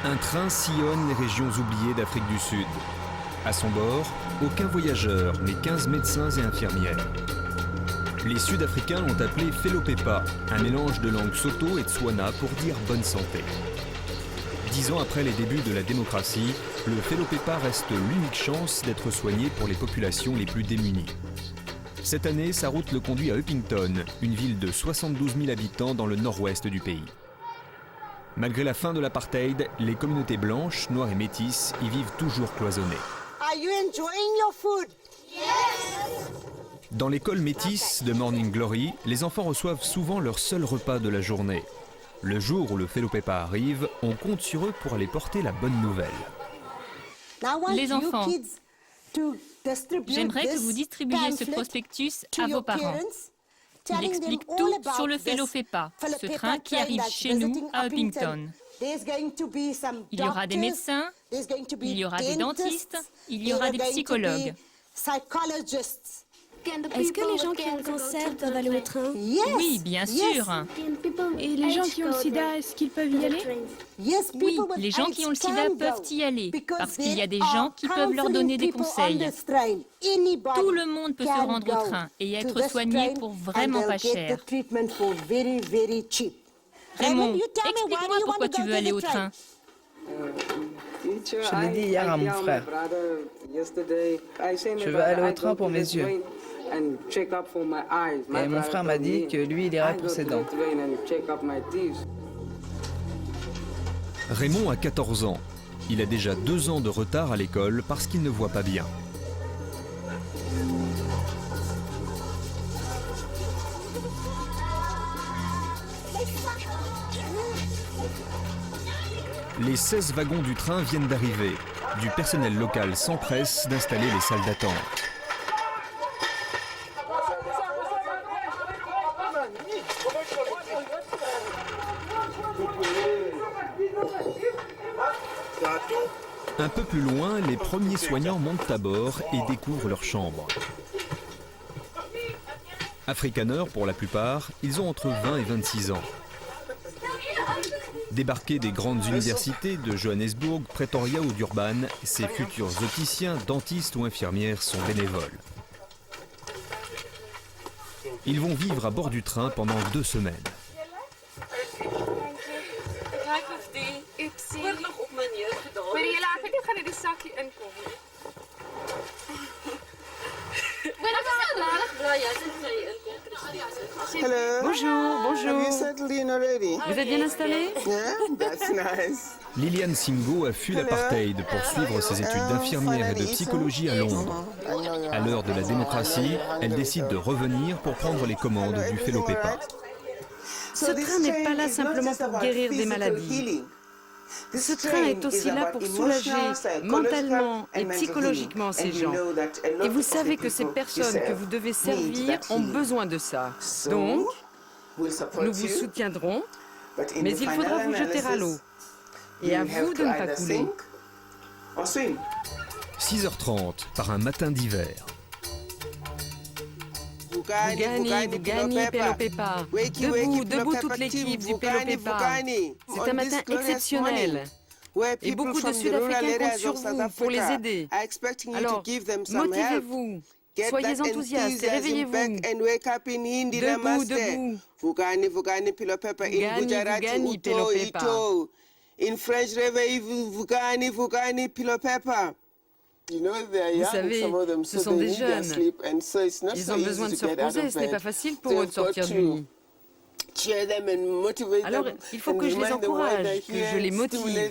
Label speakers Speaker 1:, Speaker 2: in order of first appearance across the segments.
Speaker 1: Un train sillonne les régions oubliées d'Afrique du Sud. À son bord, aucun voyageur, mais 15 médecins et infirmières. Les Sud-Africains l'ont appelé Felopepa, un mélange de langue Sotho et Tswana pour dire bonne santé. 10 ans après les débuts de la démocratie, le Felopepa reste l'unique chance d'être soigné pour les populations les plus démunies. Cette année, sa route le conduit à Upington, une ville de 72 000 habitants dans le nord-ouest du pays. Malgré la fin de l'apartheid, les communautés blanches, noires et métisses y vivent toujours cloisonnées.
Speaker 2: Are you enjoying your food? Yes!
Speaker 1: Dans l'école métisse de Morning Glory, les enfants reçoivent souvent leur seul repas de la journée. Le jour où le Felopepa arrive, on compte sur eux pour aller porter la bonne nouvelle.
Speaker 3: Les enfants, j'aimerais que vous distribuiez ce prospectus à vos parents. Il explique tout sur le Felopepa, ce train qui arrive chez nous à Upington. Il y aura des médecins, il y aura des dentistes, il y aura des psychologues.
Speaker 4: Est-ce que les gens qui ont le cancer peuvent aller au train?
Speaker 3: Oui, bien sûr.
Speaker 4: Et les gens qui ont le sida, est-ce qu'ils peuvent y aller?
Speaker 3: Oui, les gens qui ont le sida peuvent y aller, parce qu'il y a des gens qui peuvent leur donner des conseils. Tout le monde peut se rendre au train et être soigné pour vraiment pas cher. Raymond, explique-moi pourquoi tu veux aller au train.
Speaker 5: Je l'ai dit hier à mon frère. Je veux aller au train pour mes yeux. Et mon frère m'a dit que lui, il irait pour ses dents.
Speaker 1: Raymond a 14 ans. Il a déjà 2 ans de retard à l'école parce qu'il ne voit pas bien. Les 16 wagons du train viennent d'arriver. Du personnel local s'empresse d'installer les salles d'attente. Un peu plus loin, les premiers soignants montent à bord et découvrent leur chambre. Afrikaners pour la plupart, ils ont entre 20 et 26 ans. Débarqués des grandes universités de Johannesburg, Pretoria ou d'Urban, ces futurs opticiens, dentistes ou infirmières sont bénévoles. Ils vont vivre à bord du train pendant 2 semaines.
Speaker 6: Bonjour, bonjour. Vous êtes bien installé?
Speaker 1: Liliane Singo a fui l'apartheid pour suivre ses études d'infirmière et de psychologie à Londres. À l'heure de la démocratie, elle décide de revenir pour prendre les commandes du Felopepa.
Speaker 6: Ce train n'est pas là simplement pour guérir des maladies. Ce train est aussi là pour soulager mentalement et psychologiquement ces gens. Et vous savez que ces personnes que vous devez servir ont besoin de ça. Donc, nous vous soutiendrons, mais il faudra vous jeter à l'eau. Et à vous de ne pas couler.
Speaker 1: 6h30, par un matin d'hiver.
Speaker 6: Vous gagnez, Felopepa. Debout, debout toute l'équipe du Felopepa. C'est un matin exceptionnel. Et beaucoup de Sud-Africains comptent sur vous pour les aider. Alors, motivez-vous, soyez enthousiastes et réveillez-vous. Debout, debout. Vous gagnez, Felopepa.
Speaker 7: In French, réveillez-vous, vous gagnez, Felopepa.
Speaker 6: Vous savez, ce sont des jeunes. Ils ont besoin de se reposer, ce n'est pas facile pour eux de sortir du lit. Alors, il faut que je les encourage, que je les motive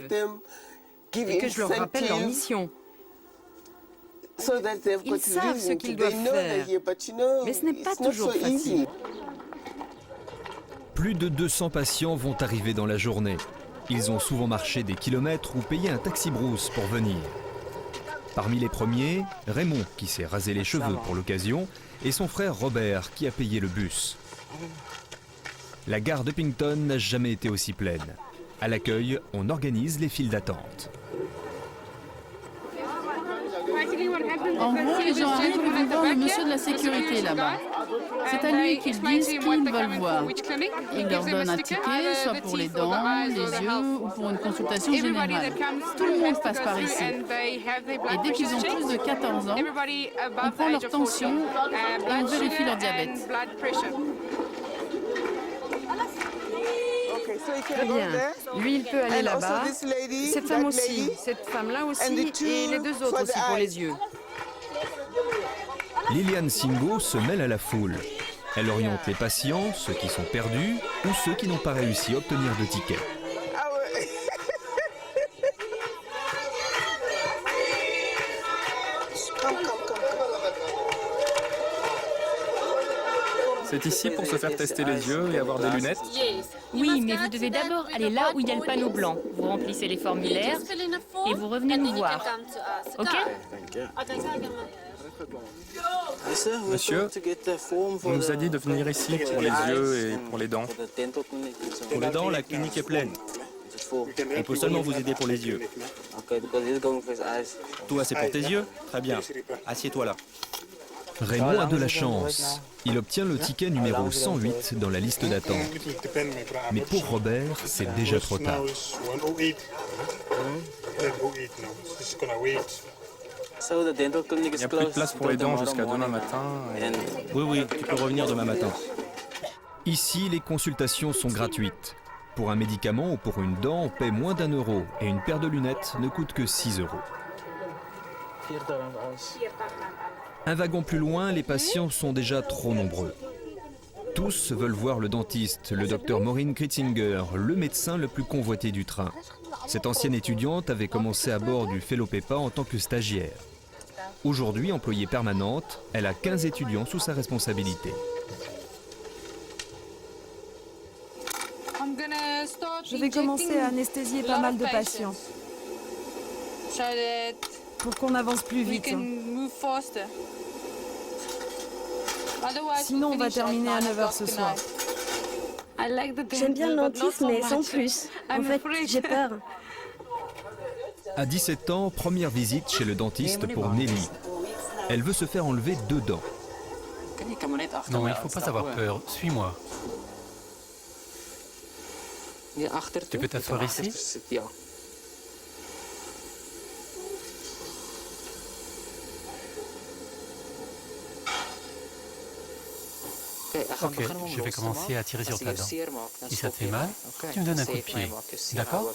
Speaker 6: et que je leur rappelle leur mission. Ils savent ce qu'ils doivent faire, mais ce n'est pas toujours facile.
Speaker 1: Plus de 200 patients vont arriver dans la journée. Ils ont souvent marché des kilomètres ou payé un taxi-brousse pour venir. Parmi les premiers, Raymond, qui s'est rasé les cheveux pour l'occasion, et son frère Robert, qui a payé le bus. La gare d'Upington n'a jamais été aussi pleine. À l'accueil, on organise les files d'attente.
Speaker 8: En gros, les gens arrivent pour voir le monsieur de la sécurité là-bas. C'est à lui qu'ils disent qui ils veulent voir. Il leur donne un ticket, soit pour les dents, les yeux ou pour une consultation générale. Tout le monde passe par ici. Et dès qu'ils ont plus de 14 ans, on prend leur tension et on vérifie leur diabète.
Speaker 6: Très bien. Lui, il peut aller là-bas. Cette femme aussi. Cette femme-là aussi. Et les deux autres aussi pour les yeux.
Speaker 1: Liliane Singo se mêle à la foule. Elle oriente les patients, ceux qui sont perdus ou ceux qui n'ont pas réussi à obtenir de ticket.
Speaker 9: C'est ici pour se faire tester les yeux et avoir des lunettes?
Speaker 3: Oui, mais vous devez d'abord aller là où il y a le panneau blanc. Vous remplissez les formulaires et vous revenez nous voir. OK?
Speaker 9: Monsieur, on nous a dit de venir ici pour les yeux et pour les dents.
Speaker 10: Pour les dents, la clinique est pleine. On peut seulement vous aider pour les yeux. Toi, c'est pour tes yeux? Très bien. Assieds-toi là.
Speaker 1: Raymond a de la chance. Il obtient le ticket numéro 108 dans la liste d'attente. Mais pour Robert, c'est déjà trop tard.
Speaker 9: Il n'y a plus de place pour les dents jusqu'à demain matin.
Speaker 10: Oui, tu peux revenir demain matin.
Speaker 1: Ici, les consultations sont gratuites. Pour un médicament ou pour une dent, on paie moins d'1 euro et une paire de lunettes ne coûte que 6 euros. Un wagon plus loin, les patients sont déjà trop nombreux. Tous veulent voir le dentiste, le docteur Maureen Kritzinger, le médecin le plus convoité du train. Cette ancienne étudiante avait commencé à bord du Felopepa en tant que stagiaire. Aujourd'hui employée permanente, elle a 15 étudiants sous sa responsabilité.
Speaker 6: Je vais commencer à anesthésier pas mal de patients pour qu'on avance plus vite. Sinon, on va terminer à 9 h ce soir.
Speaker 4: J'aime bien le dentiste, mais sans plus. En fait, j'ai peur.
Speaker 1: À 17 ans, première visite chez le dentiste pour Nelly. Elle veut se faire enlever 2 dents.
Speaker 11: Non, il ne faut pas avoir peur. Suis-moi. Tu peux t'asseoir ici? Ok, je vais commencer à tirer sur ta dent. Si ça te fait mal, tu me donnes un coup de pied. D'accord?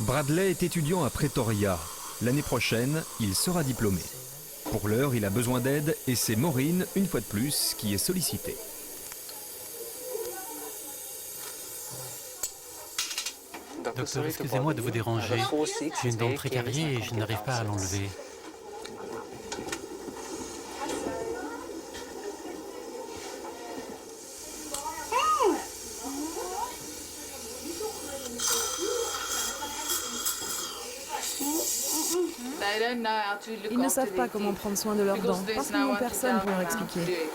Speaker 1: Bradley est étudiant à Pretoria. L'année prochaine, il sera diplômé. Pour l'heure, il a besoin d'aide et c'est Maureen, une fois de plus, qui est sollicitée.
Speaker 11: Docteur, excusez-moi de vous déranger. J'ai une dent très carriée et je n'arrive pas à l'enlever.
Speaker 6: Ils ne savent pas comment prendre soin de leurs dents, parce qu'ils n'ont personne pour leur expliquer.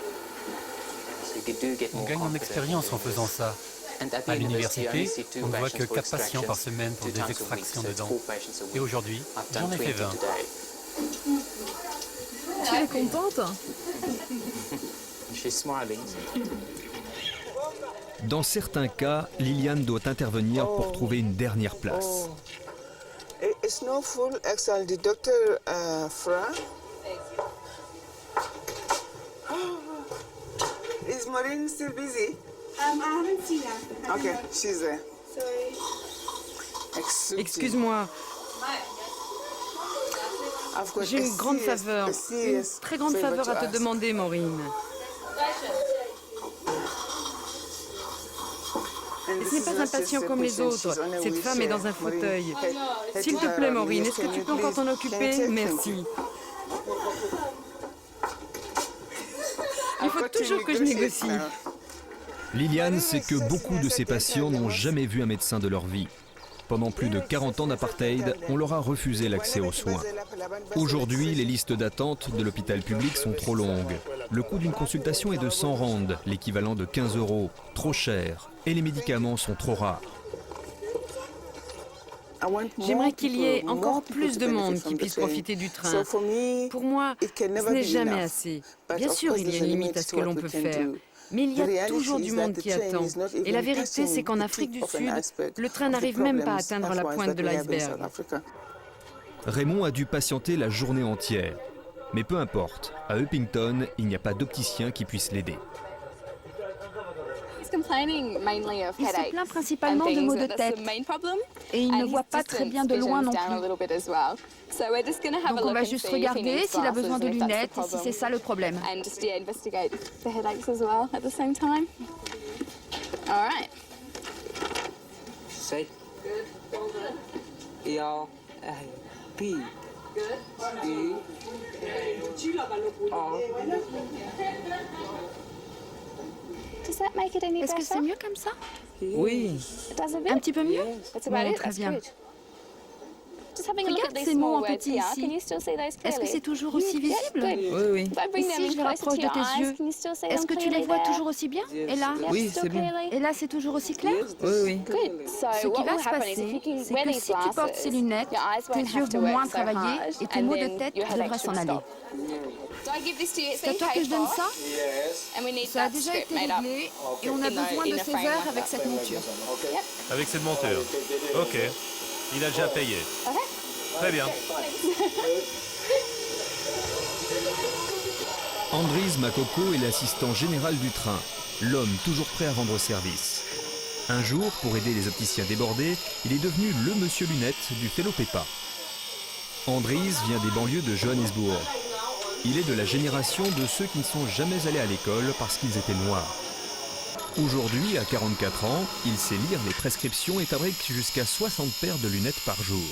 Speaker 11: On gagne en expérience en faisant ça. À l'université, on ne voit que 4 patients par semaine pour des extractions de dents. Et aujourd'hui, j'en ai fait 20.
Speaker 6: Tu es contente?
Speaker 1: Dans certains cas, Liliane doit intervenir pour trouver une dernière place.
Speaker 7: It's no full Excel. The doctor Fra. Is Maureen still busy?
Speaker 2: I haven't seen her.
Speaker 7: Okay, she's there.
Speaker 2: Sorry.
Speaker 6: Excuse-moi. J'ai une grande faveur, une très grande faveur à te demander, Maureen. Et ce n'est pas un patient comme les autres. Cette femme est dans un fauteuil. S'il te plaît, Maureen, est-ce que tu peux encore t'en occuper? Merci. Il faut toujours que je négocie.
Speaker 1: Liliane sait que beaucoup de ces patients n'ont jamais vu un médecin de leur vie. Pendant plus de 40 ans d'apartheid, on leur a refusé l'accès aux soins. Aujourd'hui, les listes d'attente de l'hôpital public sont trop longues. Le coût d'une consultation est de 100 rands, l'équivalent de 15 euros, trop cher, et les médicaments sont trop rares.
Speaker 6: J'aimerais qu'il y ait encore plus de monde qui puisse profiter du train. Pour moi, ce n'est jamais assez. Bien sûr, il y a une limite à ce que l'on peut faire. Mais il y a toujours du monde qui attend. Et la vérité, c'est qu'en Afrique du Sud, le train n'arrive même pas à atteindre la pointe de l'iceberg.
Speaker 1: Raymond a dû patienter la journée entière. Mais peu importe, à Upington, il n'y a pas d'opticien qui puisse l'aider.
Speaker 4: Il se plaint principalement de maux de tête et il ne voit pas très bien de loin non plus. Donc on va juste regarder s'il a besoin de lunettes et si c'est ça le problème. Est-ce que c'est mieux comme ça?
Speaker 5: Oui.
Speaker 6: Un petit peu mieux?
Speaker 4: Bon,
Speaker 6: très bien.
Speaker 4: Regarde ces mots en petit ici.
Speaker 6: Est-ce que c'est toujours aussi visible?
Speaker 5: Oui, oui.
Speaker 6: Et si je les rapproche de tes yeux, est-ce que tu les vois toujours aussi bien? Et là?
Speaker 5: Oui, c'est bon.
Speaker 6: Et là, c'est toujours aussi clair?
Speaker 5: Oui, oui.
Speaker 6: Ce qui va se passer, c'est que si tu portes ces lunettes, tes yeux vont moins travailler et tes maux de tête devraient s'en aller. C'est à toi que je donne ça? Ça a déjà été réglé et on a besoin de ces heures avec cette monture.
Speaker 10: Avec cette monture. Ok. Il a déjà payé. Très bien.
Speaker 1: Andries Makoko est l'assistant général du train, l'homme toujours prêt à rendre service. Un jour, pour aider les opticiens débordés, il est devenu le monsieur lunettes du Fellow Pepa. Andries vient des banlieues de Johannesburg. Il est de la génération de ceux qui ne sont jamais allés à l'école parce qu'ils étaient noirs. Aujourd'hui, à 44 ans, il sait lire les prescriptions et fabrique jusqu'à 60 paires de lunettes par jour.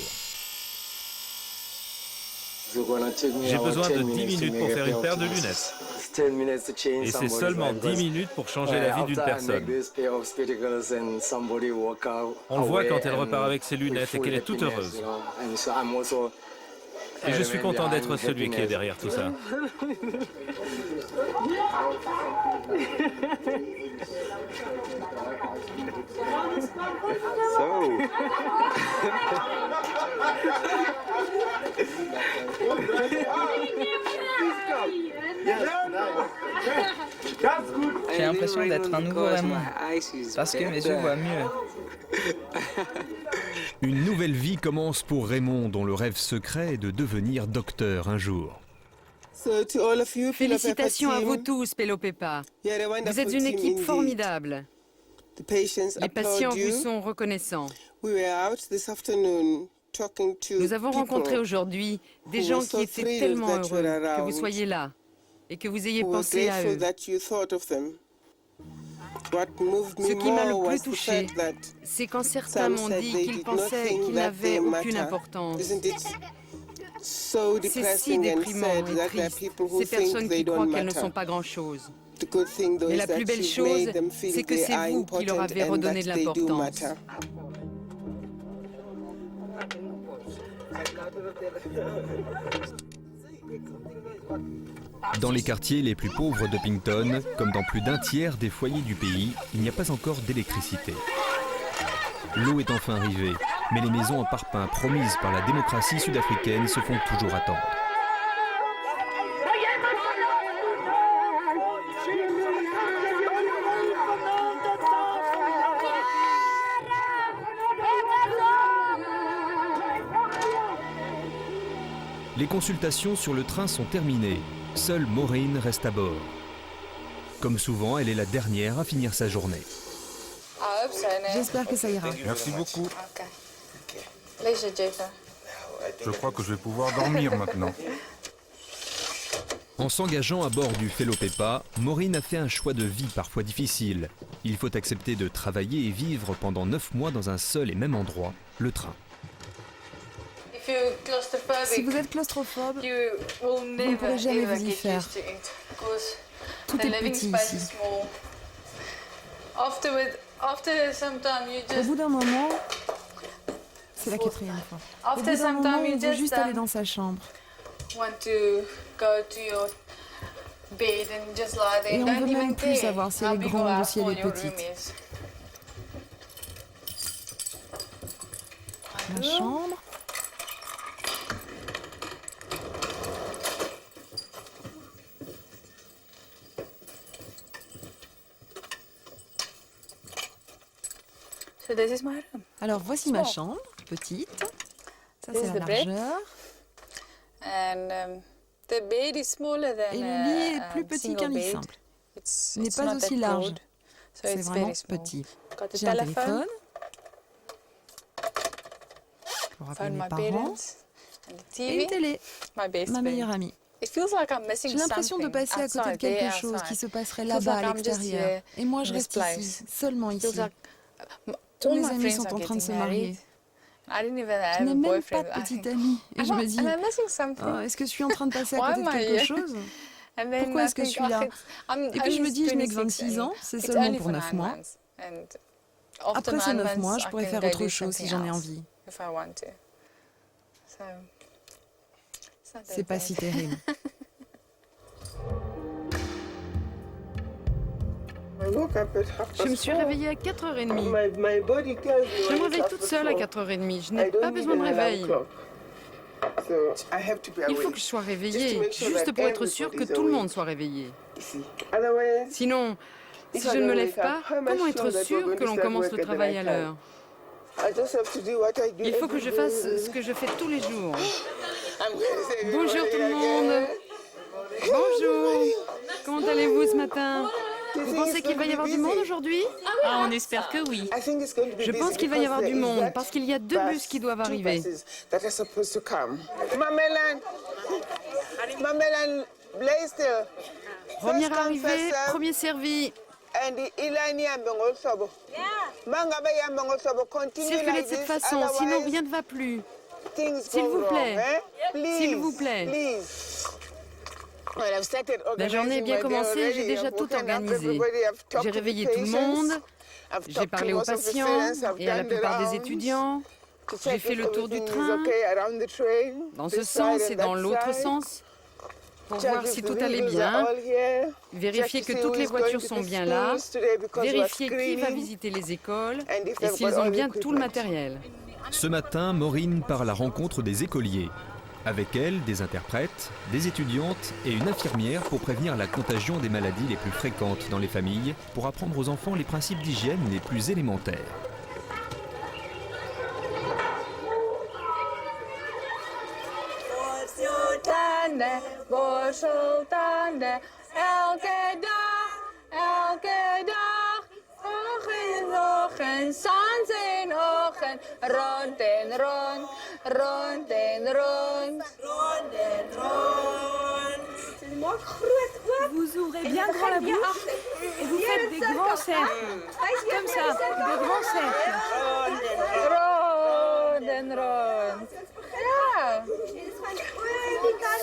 Speaker 10: J'ai besoin de 10 minutes pour faire une paire de lunettes. Et c'est seulement 10 minutes pour changer la vie d'une personne. On voit quand elle repart avec ses lunettes et qu'elle est toute heureuse. Et je suis content d'être celui qui est derrière tout ça.
Speaker 5: J'ai l'impression d'être un nouveau Raymond, parce que mes yeux voient mieux.
Speaker 1: Une nouvelle vie commence pour Raymond, dont le rêve secret est de devenir docteur un jour.
Speaker 6: Félicitations à vous tous, Fellow Pepa. Vous êtes une équipe formidable. Les patients vous sont reconnaissants. Nous avons rencontré aujourd'hui des gens qui étaient tellement heureux que vous soyez là et que vous ayez pensé à eux. Ce qui m'a le plus touché, c'est quand certains m'ont dit qu'ils pensaient qu'ils n'avaient aucune importance. C'est si déprimant et triste, ces personnes qui croient qu'elles ne sont pas grand-chose. Mais la plus belle chose, c'est que c'est vous qui leur avez redonné de l'importance.
Speaker 1: Dans les quartiers les plus pauvres d'Upington, comme dans plus d'un tiers des foyers du pays, il n'y a pas encore d'électricité. L'eau est enfin arrivée, mais les maisons en parpaing promises par la démocratie sud-africaine se font toujours attendre. Les consultations sur le train sont terminées. Seule Maureen reste à bord. Comme souvent, elle est la dernière à finir sa journée.
Speaker 6: J'espère que ça ira.
Speaker 9: Merci beaucoup. Je crois que je vais pouvoir dormir maintenant.
Speaker 1: En s'engageant à bord du Fellow Pepa, Maureen a fait un choix de vie parfois difficile. Il faut accepter de travailler et vivre pendant 9 mois dans un seul et même endroit, le train.
Speaker 6: Si vous êtes claustrophobe, vous ne pourrez jamais vous y faire. Tout est petit ici. Au bout d'un moment, c'est la 4e fois. Au bout d'un moment, on veut juste aller dans sa chambre. Et on ne veut même plus savoir si elle est grande ou si elle est petite. la chambre. Alors voici ma chambre, petite. Ça c'est la largeur. Et le lit est plus petit qu'un lit simple. Il n'est pas aussi large. C'est vraiment petit. J'ai un téléphone pour appeler mes parents et une télé, ma meilleure amie. J'ai l'impression de passer à côté de quelque chose qui se passerait là-bas à l'extérieur. Et moi je reste ici, seulement ici. Tous mes amis sont en train de se marier. Je n'ai même pas de petite amie. Et je me dis, oh, est-ce que je suis en train de passer à côté de quelque chose? Pourquoi est-ce que je suis là? Et puis je me dis, je n'ai que 26 ans, c'est seulement pour 9 mois. Après ces 9 mois, je pourrais faire autre chose si j'en ai envie. C'est pas si terrible. Je me suis réveillée à 4h30. Je me réveille toute seule à 4h30. Je n'ai pas besoin de réveil. Il faut que je sois réveillée, juste pour être sûre que tout le monde soit réveillé. Sinon, si je ne me lève pas, comment être sûre que l'on commence le travail à l'heure? Il faut que je fasse ce que je fais tous les jours. Bonjour tout le monde. Bonjour. Comment allez-vous ce matin? Vous pensez qu'il va y avoir du monde aujourd'hui?
Speaker 3: Ah, on espère que oui.
Speaker 6: Je pense qu'il va y avoir du monde parce qu'il y a 2 bus qui doivent arriver. Première arrivée, premier servi. Circulez de cette façon, sinon rien ne va plus. S'il vous plaît, s'il vous plaît. La journée est bien commencée, j'ai déjà tout organisé. J'ai réveillé tout le monde, j'ai parlé aux patients et à la plupart des étudiants. J'ai fait le tour du train, dans ce sens et dans l'autre sens, pour voir si tout allait bien, vérifier que toutes les voitures sont bien là, vérifier qui va visiter les écoles et s'ils ont bien tout le matériel.
Speaker 1: Ce matin, Maureen part à la rencontre des écoliers. Avec elle, des interprètes, des étudiantes et une infirmière pour prévenir la contagion des maladies les plus fréquentes dans les familles, pour apprendre aux enfants les principes d'hygiène les plus élémentaires.
Speaker 6: Vous ouvrez bien grand la bouche et vous faites des grands cercles. Comme ça, des grands cercles.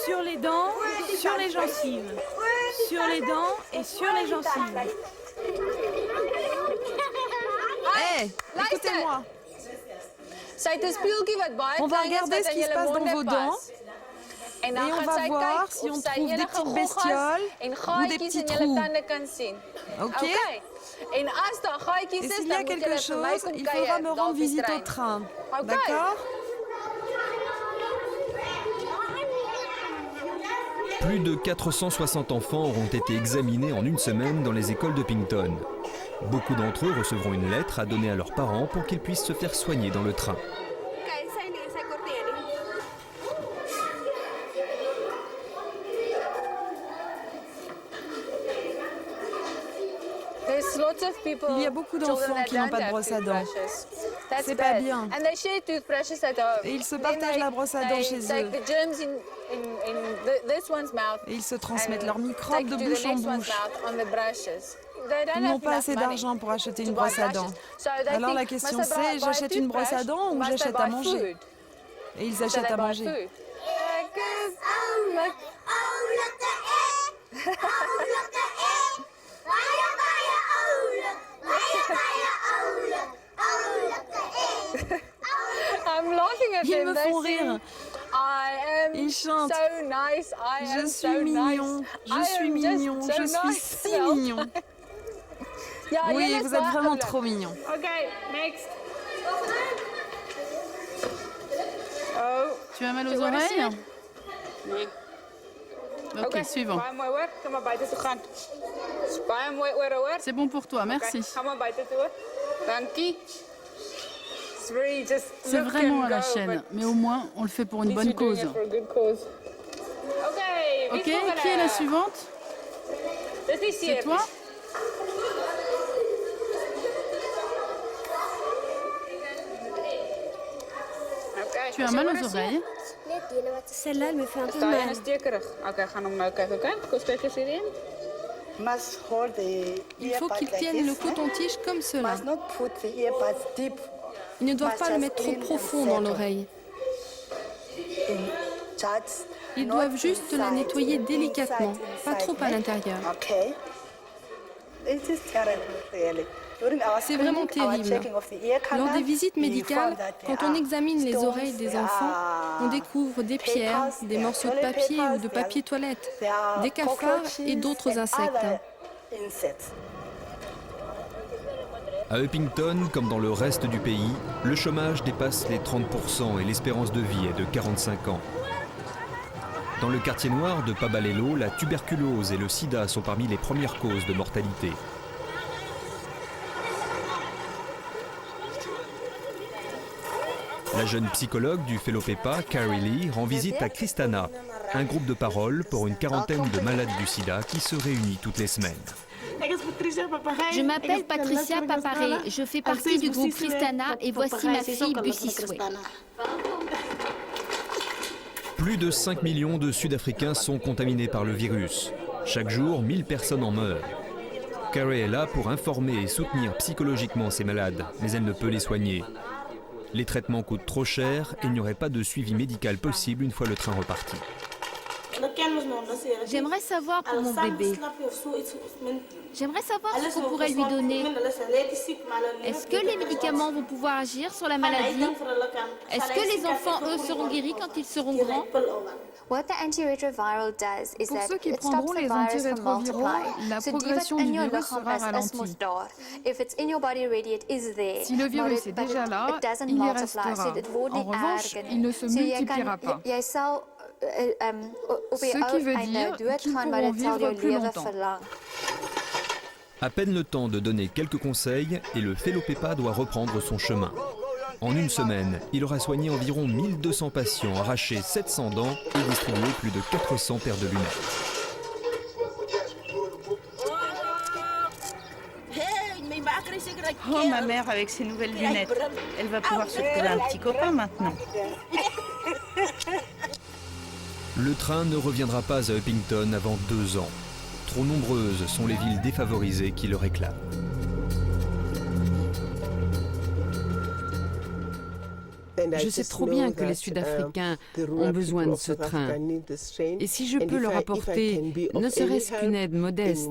Speaker 6: Sur les dents, sur les gencives. Sur les dents et sur les gencives. Hé, écoutez-moi. On va regarder ce qui se passe dans vos dents. Et on va voir si on trouve des petites bestioles ou des petits trous. Ok? Et s'il y a quelque chose, il faudra me rendre visite au train. D'accord?
Speaker 1: Plus de 460 enfants auront été examinés en une semaine dans les écoles de Picton. Beaucoup d'entre eux recevront une lettre à donner à leurs parents pour qu'ils puissent se faire soigner dans le train.
Speaker 6: Il y a beaucoup d'enfants qui n'ont pas de brosse à dents. C'est pas bien. Et ils se partagent la brosse à dents chez eux. Et ils se transmettent leurs microbes de bouche en bouche. Ils n'ont pas assez d'argent pour acheter une brosse à dents. Alors la question c'est, j'achète une brosse à dents ou j'achète à manger? Et ils achètent à manger. Ils me font rire. Ils chantent. Je suis mignon, je suis mignon, je suis si mignon. Oui, vous êtes vraiment trop mignon.
Speaker 8: Tu as mal aux oreilles? Ok, suivant. C'est bon pour toi, merci. C'est vraiment à la chaîne, mais au moins, on le fait pour une bonne cause. Ok, qui est la suivante? C'est toi? Tu as mal aux oreilles?
Speaker 4: Celle-là, elle me fait un peu mal.
Speaker 6: Il faut qu'ils tiennent le coton-tige comme cela. Ils ne doivent pas le mettre trop profond dans l'oreille. Ils doivent juste la nettoyer délicatement, pas trop à l'intérieur. C'est vraiment terrible. Lors des visites médicales, quand on examine les oreilles des enfants, on découvre des pierres, des morceaux de papier ou de papier toilette, des cafards et d'autres insectes.
Speaker 1: À Upington, comme dans le reste du pays, le chômage dépasse les 30% et l'espérance de vie est de 45 ans. Dans le quartier noir de Pabalelo, la tuberculose et le sida sont parmi les premières causes de mortalité. La jeune psychologue du Felopepa, Carrie Lee, rend visite à Kristana, un groupe de parole pour une quarantaine de malades du sida qui se réunit toutes les semaines.
Speaker 4: Je m'appelle Patricia Paparé, je fais partie du groupe Kristana et voici ma fille Busiswe.
Speaker 1: Plus de 5 millions de Sud-Africains sont contaminés par le virus. Chaque jour, 1000 personnes en meurent. Carrie est là pour informer et soutenir psychologiquement ces malades, mais elle ne peut les soigner. Les traitements coûtent trop cher et il n'y aurait pas de suivi médical possible une fois le train reparti.
Speaker 4: J'aimerais savoir pour mon bébé. J'aimerais savoir ce qu'on pourrait lui donner. Est-ce que les médicaments vont pouvoir agir sur la maladie? Est-ce que les enfants, eux, seront guéris quand ils seront grands?
Speaker 12: Pour
Speaker 6: ceux qui prendront les antirétroviraux, la progression du virus sera ralentie. Si le virus est déjà là, il y restera. En revanche, il ne se multipliera pas. Ce qui veut dire qu'ils pourront vivre plus longtemps.
Speaker 1: À peine le temps de donner quelques conseils et le Felopepa doit reprendre son chemin. En une semaine, il aura soigné environ 1200 patients, arraché 700 dents et distribué plus de 400 paires de lunettes.
Speaker 13: Oh, ma mère avec ses nouvelles lunettes. Elle va pouvoir se trouver un petit copain maintenant.
Speaker 1: Le train ne reviendra pas à Upington avant 2 ans. Trop nombreuses sont les villes défavorisées qui le réclament.
Speaker 6: Je sais trop bien que les Sud-Africains ont besoin de ce train. Et si je peux leur apporter ne serait-ce qu'une aide modeste,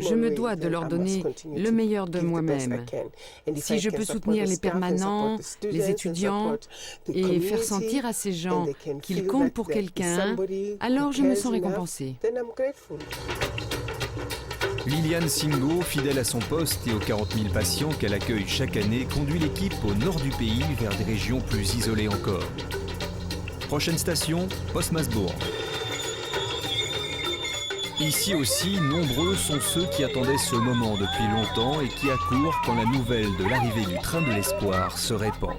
Speaker 6: je me dois de leur donner le meilleur de moi-même. Si je peux soutenir les permanents, les étudiants, et faire sentir à ces gens qu'ils comptent pour quelqu'un, alors je me sens récompensée.
Speaker 1: Liliane Singo, fidèle à son poste et aux 40 000 patients qu'elle accueille chaque année, conduit l'équipe au nord du pays vers des régions plus isolées encore. Prochaine station, Postmasburg. Ici aussi, nombreux sont ceux qui attendaient ce moment depuis longtemps et qui accourent quand la nouvelle de l'arrivée du train de l'espoir se répand.